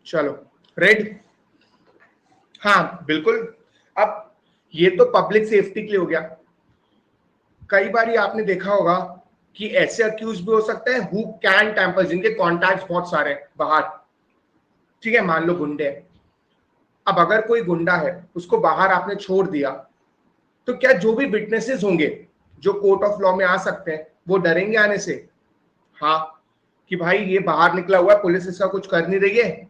चलो रेड, हाँ बिल्कुल। अब ये तो पब्लिक सेफ्टी के लिए हो गया। कई बार आपने देखा होगा कि ऐसे अक्यूज भी हो सकते हैं हु कैन टेम्पर, जिनके कॉन्टैक्ट बहुत सारे हैं बाहर, ठीक है, मान लो गुंडे। अब अगर कोई गुंडा है उसको बाहर आपने छोड़ दिया, तो क्या जो भी विटनेसेस होंगे जो कोर्ट ऑफ लॉ में आ सकते हैं वो डरेंगे आने से? हाँ, कि भाई ये बाहर निकला हुआ है, पुलिस इसका कुछ कर नहीं रही है,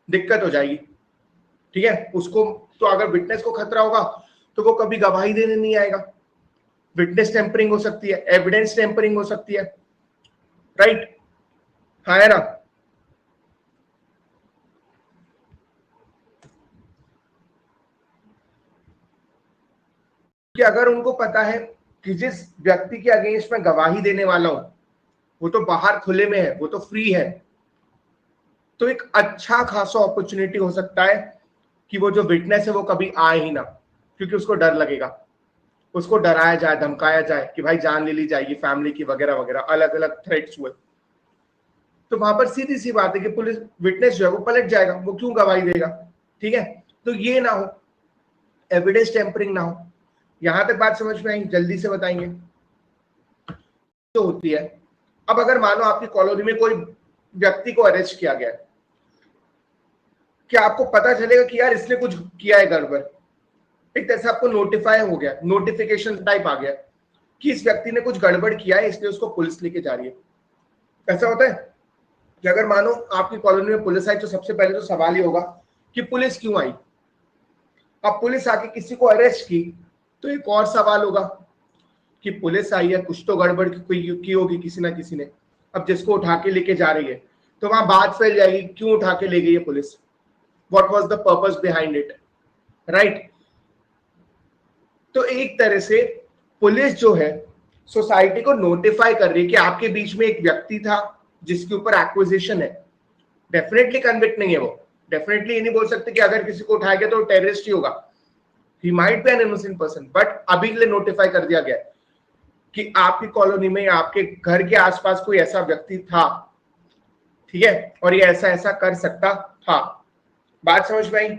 दिक्कत हो जाएगी, ठीक है उसको। तो अगर विटनेस को खतरा होगा तो वो कभी गवाही देने नहीं आएगा। विटनेस टेम्परिंग हो सकती है, एविडेंस टेम्परिंग हो सकती है, राइट? हाँ है ना? कि अगर उनको पता है कि जिस व्यक्ति के अगेंस्ट में गवाही देने वाला हूं वो तो बाहर खुले में है, वो तो फ्री है, तो एक अच्छा खासा अपॉर्चुनिटी हो सकता है कि वो जो विटनेस है वो कभी आए ही ना, क्योंकि उसको डर लगेगा, उसको डराया जाए, धमकाया जाए कि भाई जान ले ली जाएगी फैमिली की, वगैरह वगैरह, अलग अलग थ्रेट्स हुए। तो वहां पर सीधी सी बात है कि पुलिस विटनेस जो है वो पलट जाएगा, वो क्यों गवाही देगा, ठीक है? तो ये ना हो, एविडेंस टेम्परिंग ना हो। यहां तक बात समझ में आई? जल्दी से बताएंगे। तो होती है, अब अगर मानो आपकी कॉलोनी में कोई व्यक्ति को अरेस्ट किया गया, क्या आपको पता चलेगा कि यार इसने कुछ किया है गड़बड़? एक तरह से आपको नोटिफाई हो गया, नोटिफिकेशन टाइप आ गया कि इस व्यक्ति ने कुछ गड़बड़ किया है, इसलिए उसको पुलिस लेके जा रही है। ऐसा होता है कि अगर मानो आपकी कॉलोनी में पुलिस आई तो सबसे पहले तो सवाल ही होगा कि पुलिस क्यों आई। अब पुलिस आके किसी को अरेस्ट की तो एक और सवाल होगा कि पुलिस आई है, कुछ तो गड़बड़ की होगी किसी ना किसी ने। अब जिसको उठा के लेके जा रही है तो वहां बात फैल जाएगी, क्यों उठा के ले गई है police, what was the purpose behind it, right? तो एक तरह से पुलिस जो है सोसाइटी को नोटिफाई कर रही है कि आपके बीच में एक व्यक्ति था जिसके ऊपर एक्विजिशन है। डेफिनेटली कन्विक्ट नहीं है वो, डेफिनेटली ये नहीं बोल सकते कि अगर किसी को उठाया गया तो टेररिस्ट ही होगा, he might be an innocent person, but अभी के लिए नोटिफाई कर दिया गया कि आपकी कॉलोनी में या आपके घर के आसपास कोई ऐसा व्यक्ति था, ठीक है, और ये ऐसा ऐसा कर सकता था। बात समझ में आई?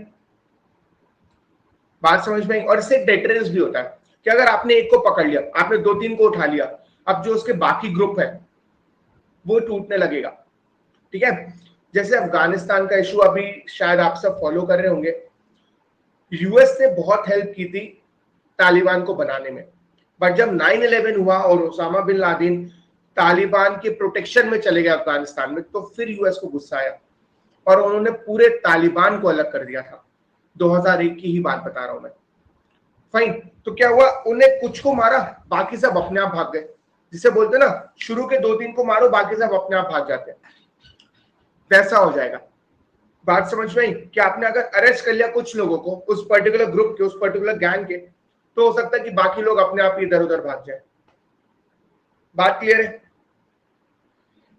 बात समझ में आई? और इससे डेटरेंस भी होता है कि अगर आपने एक को पकड़ लिया, आपने दो तीन को उठा लिया, अब जो उसके बाकी ग्रुप है वो टूटने लगेगा, ठीक है? जैसे अफगानिस्तान का इशू अभी शायद आप सब फॉलो कर रहे होंगे, यूएस ने बहुत हेल्प की थी तालिबान को बनाने में, बट जब 9/11 हुआ और ओसामा बिन लादेन तालिबान के प्रोटेक्शन में चले गए अफगानिस्तान में, तो फिर यूएस को गुस्सा आया और उन्होंने पूरे तालिबान को अलग कर दिया था। 2001 की ही बात बता रहा हूं मैं। फाइन, तो क्या हुआ, उन्हें कुछ को मारा, बाकी सब अपने आप भाग गए। जिसे बोलते ना, शुरू के 2-3 को मारो, बाकी सब अपने आप भाग जाते हैं, वैसा हो जाएगा। बात समझ में आई? कि आपने अगर अरेस्ट कर लिया कुछ लोगों को, उस पर्टिकुलर ग्रुप के, उस पर्टिकुलर गैंग के, तो हो सकता है कि बाकी लोग अपने आप इधर उधर भाग जाए। बात क्लियर है?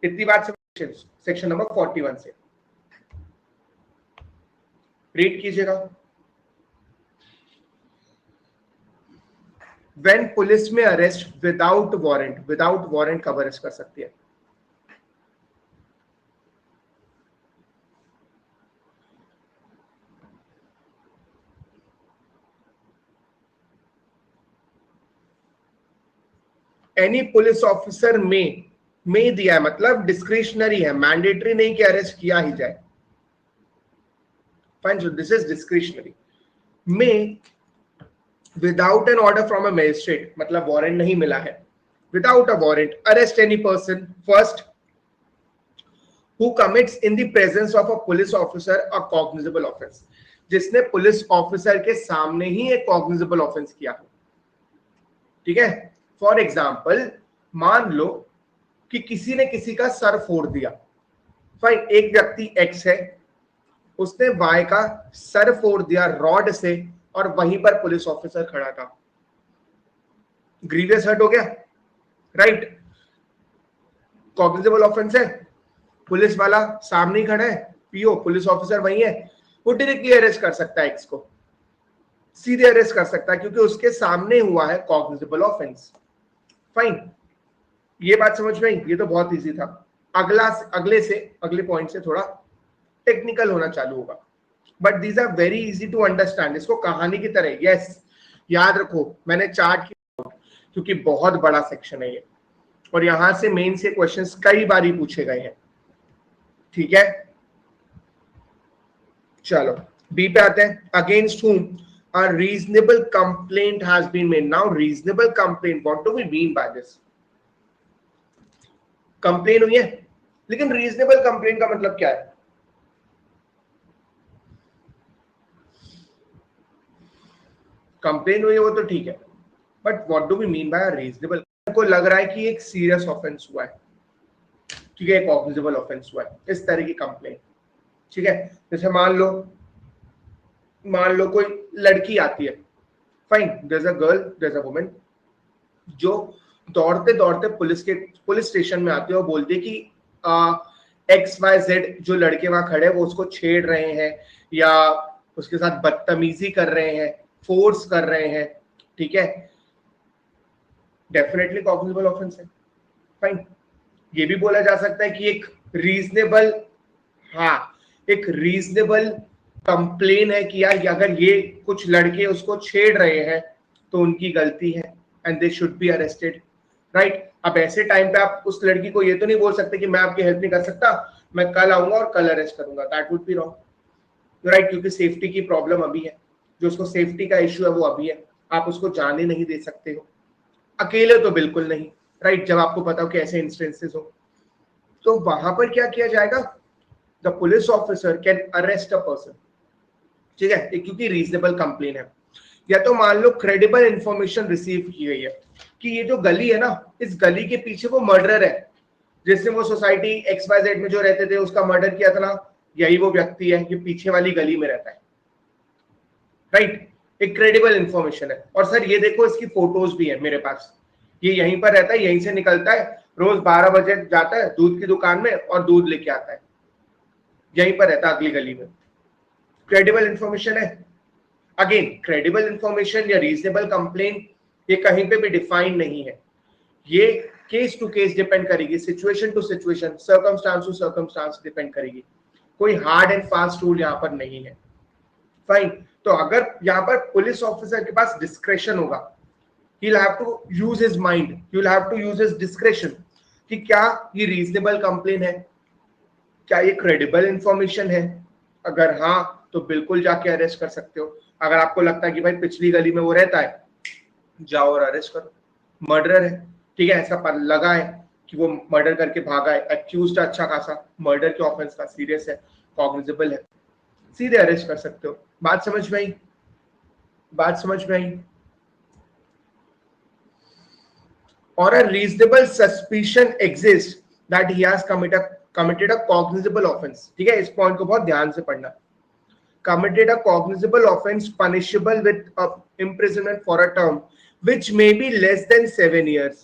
इतनी बात समझ सेक्शन नंबर 41 से रीड कीजिएगा। व्हेन पुलिस में arrest without warrant, without warrant कब अरेस्ट कर सकती है? एनी पुलिस ऑफिसर में दिया है, मतलब डिस्क्रिशनरी है, मैंडेटरी नहीं कि अरेस्ट किया ही जाए। Fine, so this is discretionary. May without an order from a magistrate, मतलब वारंट नहीं मिला है, without a warrant arrest any person first who commits in the presence of a police officer a cognizable offense, जिसने police officer के सामने ही एक cognizable offence किया, ठीक है? फॉर एग्जाम्पल, मान लो कि किसी ने किसी का सर फोड़ दिया। फाइन, एक व्यक्ति एक्स है, उसने वाई का सर फोड़ दिया रॉड से, और वहीं पर पुलिस ऑफिसर खड़ा था, ग्रीवियस हर्ट हो गया, राइट? कॉग्निजेबल ऑफेंस है, पुलिस वाला सामने ही खड़ा है, पीओ पुलिस ऑफिसर वही है, वो डायरेक्टली अरेस्ट कर सकता है एक्स को, सीधे अरेस्ट कर सकता है, क्योंकि उसके सामने हुआ है कॉग्निजेबल ऑफेंस। फाइन, ये बात समझ में आई? ये तो बहुत इजी था। अगले पॉइंट से थोड़ा टेक्निकल होना चालू होगा, but these are very easy to understand. इसको कहानी की तरह, यस याद रखो मैंने चार्ट किया क्योंकि बहुत बड़ा सेक्शन है ये, और यहां से मेन से क्वेश्चंस कई बार ही पूछे गए हैं, ठीक है। चलो बी पे आते हैं, against whom a reasonable complaint has been made. Now reasonable complaint, what do we mean by this? Complain हुई है, लेकिन रीजनेबल कंप्लेन का मतलब क्या है? कंप्लेन हुई है वो तो ठीक है, but what do we mean by reasonable? को लग रहा है कि एक सीरियस ऑफेंस हुआ है, ठीक है, एक कॉग्निजेबल ऑफेंस हुआ है, इस तरह की कंप्लेन, ठीक है। जैसे मान लो कोई लड़की आती है, fine, there is a girl, there is a woman, जो दौड़ते दौड़ते पुलिस स्टेशन में आती है और बोलती है कि XYZ जो लड़के वहां खड़े हैं वो उसको छेड़ रहे हैं या उसके साथ बदतमीजी कर रहे हैं, फोर्स कर रहे हैं, ठीक है, डेफिनेटली कॉग्निजेबल ऑफेंस है, फाइन। ये भी बोला जा सकता है कि एक रीजनेबल, हाँ, एक रीजनेबल कंप्लेन है कि यार अगर ये कुछ लड़के उसको छेड़ रहे हैं तो उनकी गलती है and they should be arrested, right. अब ऐसे टाइम पे आप उस लड़की को ये तो नहीं बोल सकते कि मैं आपकी हेल्प नहीं कर सकता, मैं कल आऊंगा और कल अरेस्ट करूंगा, that would be wrong, right, क्योंकि सेफ्टी की प्रॉब्लम अभी है, जो उसको सेफ्टी का इश्यू है वो अभी है, आप उसको जाने नहीं दे सकते हो, अकेले तो बिल्कुल नहीं, राइट, जब आपको पता हो कि ऐसे इंस्टेंसेस हो, तो वहां पर क्या किया जाएगा? The police officer can arrest a person, ठीक है, क्योंकि रीजनेबल कंप्लेन है। या तो मान लो क्रेडिबल इंफॉर्मेशन रिसीव की गई है कि ये जो गली है ना, इस गली के पीछे वो मर्डरर है, जिसने वो सोसाइटी XYZ में जो रहते थे उसका मर्डर किया था ना, यही वो व्यक्ति है, ये पीछे वाली गली में रहता है, राइट, एक क्रेडिबल इंफॉर्मेशन है। और सर ये देखो इसकी फोटोज भी है मेरे पास, ये यहीं पर रहता है, यहीं से निकलता है, रोज 12 बजे जाता है दूध की दुकान में और दूध लेके आता है, यहीं पर रहता है अगली गली में, क्रेडिबल इंफॉर्मेशन है। अगेन क्रेडिबल इंफॉर्मेशन या रीजनेबल कंप्लेन ये कहीं पे भी डिफाइन नहीं है, ये केस टू केस डिपेंड करेगी, situation to situation, circumstance to circumstance depend करेगी, कोई हार्ड एंड फास्ट रूल यहाँ पर नहीं है, फाइन। तो अगर यहाँ पर पुलिस ऑफिसर के पास डिस्क्रेशन होगा, he'll have to use his mind, he'll have to use his discretion कि क्या ये रीजनेबल कंप्लेन है, क्या ये क्रेडिबल इंफॉर्मेशन है, अगर हाँ तो बिल्कुल जाके अरेस्ट कर सकते हो। अगर आपको लगता है कि भाई पिछली गली में वो रहता है, जाओ और अरेस्ट करो, मर्डर है, ठीक है, ऐसा पर लगा है कि वो मर्डर करके भागा है, एक्यूज्ड अच्छा खासा, मर्डर के ऑफेंस का, सीरियस है, कॉग्निजेबल है, सीधे अरेस्ट कर सकते हो। बात समझ में आई? बात समझ में आई? or a reasonable suspicion exists that he has committed a cognizable offense, ठीक है, इस पॉइंट को बहुत ध्यान से पढ़ना, committed a cognizable offense punishable with imprisonment for a term which may be less than 7 years,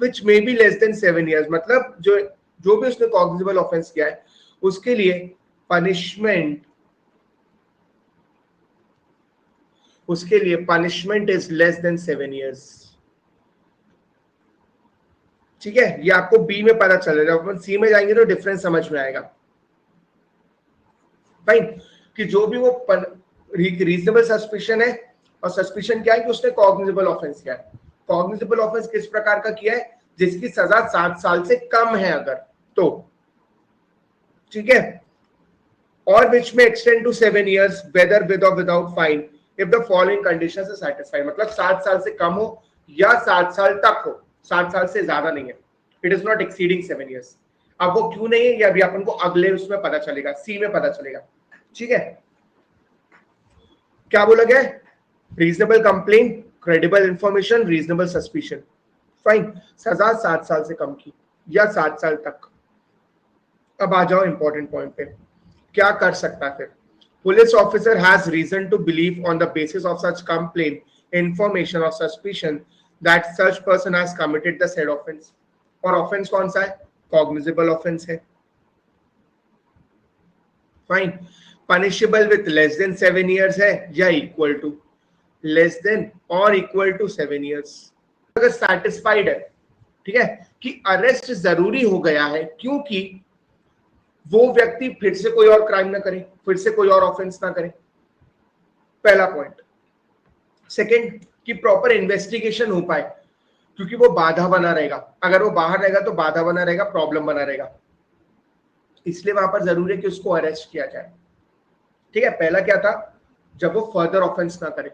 which may be less than 7 years, मतलब जो भी उसने cognizable offense किया है उसके लिए punishment, उसके लिए punishment is less than 7 years, ठीक है। ये आपको बी में पता चलेगा, अपन सी में जाएंगे तो डिफरेंस समझ में आएगा, फाइन, कि जो भी वो रीजनेबल सस्पिशन है, और सस्पिशन क्या है कि उसने कॉग्निजेबल ऑफेंस किया है। कॉग्निजेबल ऑफेंस किस प्रकार का किया है? जिसकी सजा 7 साल से कम है अगर तो, ठीक है, और which may extend to 7 years whether with or without fine if the following conditions are satisfied, मतलब 7 साल से कम हो या 7 साल तक हो, 7 साल से ज्यादा नहीं है, it is not exceeding 7 years। अब वो क्यों नहीं है ये अभी अपन को अगले उसमें पता चलेगा, सी में पता चलेगा, ठीक है। क्या बोला गया? Reasonable complain, credible information, reasonable suspicion, fine, सजा 7 साल से कम की या 7 साल तक। अब आ जाओ इंपॉर्टेंट पॉइंट पे, क्या कर सकता है फिर? Police officer has reason to believe on the basis of such complaint, information or suspicion that such person has committed the said offence, और ऑफेंस कौन सा है? कॉग्निजेबल ऑफेंस है, fine, punishable with less than 7 years है या equal to, less than or equal to 7 years। अगर satisfied है, ठीक है, कि अरेस्ट जरूरी हो गया है क्योंकि वो व्यक्ति फिर से कोई और क्राइम ना करे, फिर से कोई और ऑफेंस ना करे, पहला पॉइंट। सेकंड, कि प्रॉपर इन्वेस्टिगेशन हो पाए, क्योंकि वो बाधा बना रहेगा, अगर वो बाहर रहेगा तो बाधा बना रहेगा, प्रॉब्लम बना रहेगा, इसलिए वहां पर जरूरी है कि उसको अरेस्ट किया जाए। ठीक है, पहला क्या था, जब वो फर्दर ऑफेंस ना करे,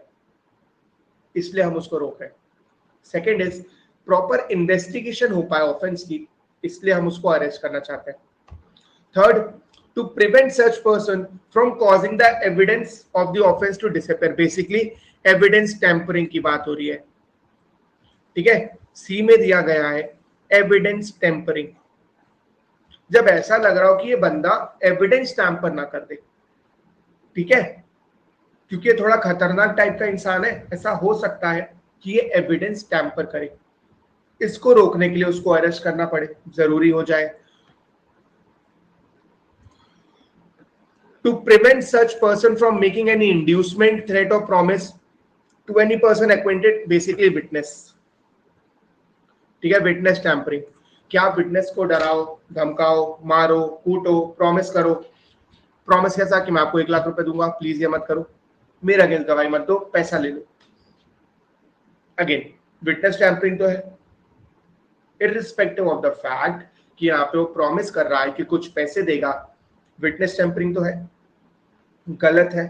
इसलिए हम उसको रोक रहे हैं। सेकेंड इज प्रॉपर इन्वेस्टिगेशन हो पाए ऑफेंस की, इसलिए हम उसको अरेस्ट करना चाहते हैं। Third, to prevent such person from causing the evidence of the offence to disappear, basically evidence tampering की बात हो रही है। ठीक है, सी में दिया गया है एविडेंस टेम्परिंग, जब ऐसा लग रहा हो कि ये बंदा एविडेंस टैंपर ना कर दे, ठीक है, क्योंकि थोड़ा खतरनाक टाइप का इंसान है, ऐसा हो सकता है कि ये एविडेंस टैंपर करे, इसको रोकने के लिए उसको अरेस्ट करना पड़े, जरूरी हो जाए। To prevent such person from making any inducement, threat or promise to any person acquainted, basically witness. ठीक है, विटनेस टैंपरिंग, क्या आप विटनेस को डराओ, धमकाओ, मारो, कूटो, प्रॉमिस करो। प्रॉमिस कैसा, कि मैं आपको 1 लाख रुपए दूंगा, प्लीज ये मत करो, मेरे अगेंस्ट गवाही मत दो, पैसा ले लो। अगेन विटनेस टैंपरिंग तो है, इररिस्पेक्टिव ऑफ द फैक्ट कि यहाँ पे वो प्रॉमिस कर रहा है कि कुछ पैसे देगा, विटनेस टैंपरिंग तो है, गलत है।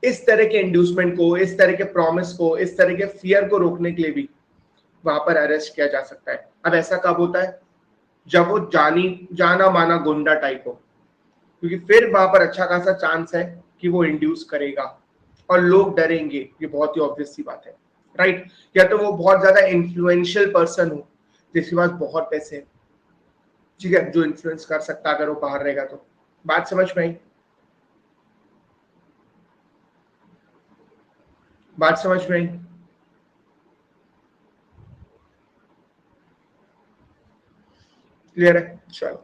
इस तरह के इंड्यूसमेंट को, इस तरह के प्रॉमिस को, इस तरह के फियर को रोकने के लिए भी वहां पर अरेस्ट किया जा सकता है। अब ऐसा कब होता है, जब वो जाना माना गुंडा टाइप हो, क्योंकि फिर वहां पर अच्छा खासा चांस है कि वो इंड्यूस करेगा और लोग डरेंगे, ये बहुत ही ऑब्वियस सी बात है, राइट। या तो वो बहुत ज्यादा इन्फ्लुएंशियल पर्सन हो, जिसके पास बहुत पैसे हैं, ठीक है, जो इन्फ्लुएंस कर सकता है अगर वो बाहर रहेगा तो। बात समझ में आई? बात समझ में आई? क्लियर है? चलो,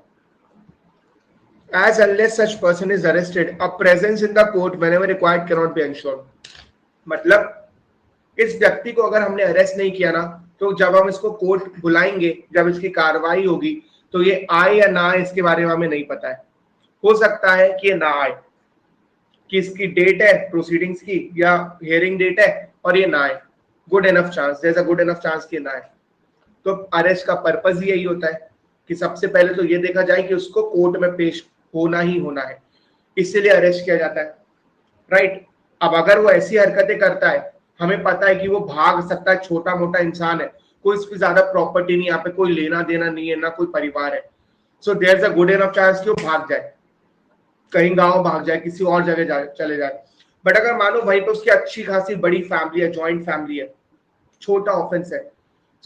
as unless such person is arrested, a presence in the court whenever required cannot be ensured। मतलब इस व्यक्ति को अगर हमने अरेस्ट नहीं किया ना, तो जब हम इसको कोर्ट बुलाएंगे, जब इसकी कार्रवाई होगी, तो ये आए या ना आए इसके बारे में हमें नहीं पता है। हो सकता है कि ये ना आए, कि इसकी डेट है प्रोसीडिंग्स की या हियरिंग डेट है और ये ना आए, good enough chance, there is a good enough chance कि ना आए। तो अरेस्ट का पर्पस ही यही होता है कि सबसे पहले तो ये देखा जाए कि उसको कोर्ट में पेश होना ही होना है, इसीलिए अरेस्ट किया जाता है, राइट। अब अगर वो ऐसी हरकतें करता है, हमें पता है कि वो भाग सकता है, छोटा मोटा इंसान है, कोई इसकी ज्यादा प्रॉपर्टी नहीं, यहाँ पे कोई लेना देना नहीं है, ना कोई परिवार है, so there is a good enough chance कि वो भाग जाए, कहीं गांव भाग जाए, किसी और जगह चले जाए। बट अगर मानो वहीं पे उसकी अच्छी खासी बड़ी फैमिली है, ज्वाइंट फैमिली है, छोटा ऑफेंस है,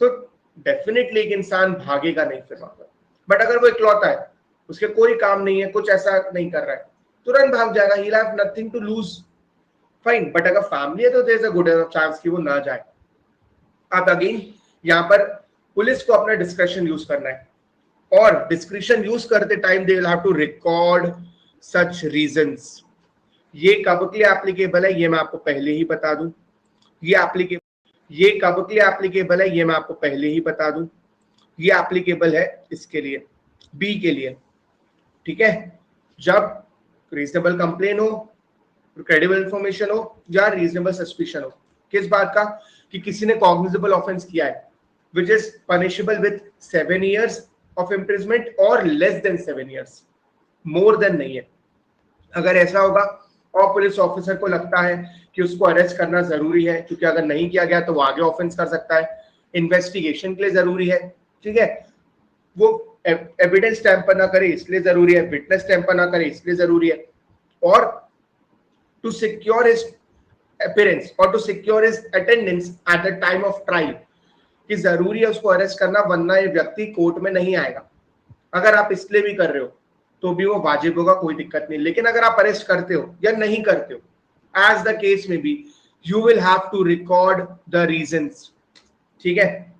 सो डेफिनेटली एक इंसान भागेगा नहीं फिर वहां पर। बट अगर वो इकलौता है, उसके कोई काम नहीं है, कुछ ऐसा नहीं कर रहा है, तुरंत भाग जाएगा, he have nothing to lose, fine. But अगर फैमिली है तो there is a good chance कि वो ना जाए। अब अगेन यहाँ पर पुलिस को अपना डिस्क्रिप्शन यूज करना है, और डिस्क्रिप्शन यूज करते time they will have to record such reasons. ये कब के लिए एप्लीकेबल है, ये मैं आपको पहले ही बता दूं। ये कब के लिए एप्लीकेबल है, ये मैं आपको पहले ही बता दूं। ये एप्लीकेबल है इसके लिए, बी के लिए, ठीक है, जब रीजनेबल कंप्लेन हो, क्रेडिबल इंफॉर्मेशन हो, या रीजनेबल सस्पिशन हो, किस बात का, कि किसी ने कॉग्निजेबल ऑफेंस किया है which is punishable with 7 years of imprisonment or less than 7 years, more than नहीं है। अगर ऐसा होगा और पुलिस ऑफिसर को लगता है कि उसको अरेस्ट करना जरूरी है, क्योंकि अगर नहीं किया गया तो वो आगे ऑफेंस कर सकता है, इन्वेस्टिगेशन के लिए जरूरी है, ठीक है, वो एविडेंस टैंपर ना करे इसलिए जरूरी है, विटनेस टैंपर ना करे इसलिए जरूरी है, और टू सिक्योर हिज अपीयरेंस और to secure his attendance at the time of trial, कि जरूरी है उसको अरेस्ट करना, वरना ये व्यक्ति कोर्ट में नहीं आएगा। अगर आप इसलिए भी कर रहे हो तो भी वो वाजिब होगा, कोई दिक्कत नहीं। लेकिन अगर आप अरेस्ट करते हो या नहीं करते हो, एज द केस में be, you will have to record the reasons, ठीक है।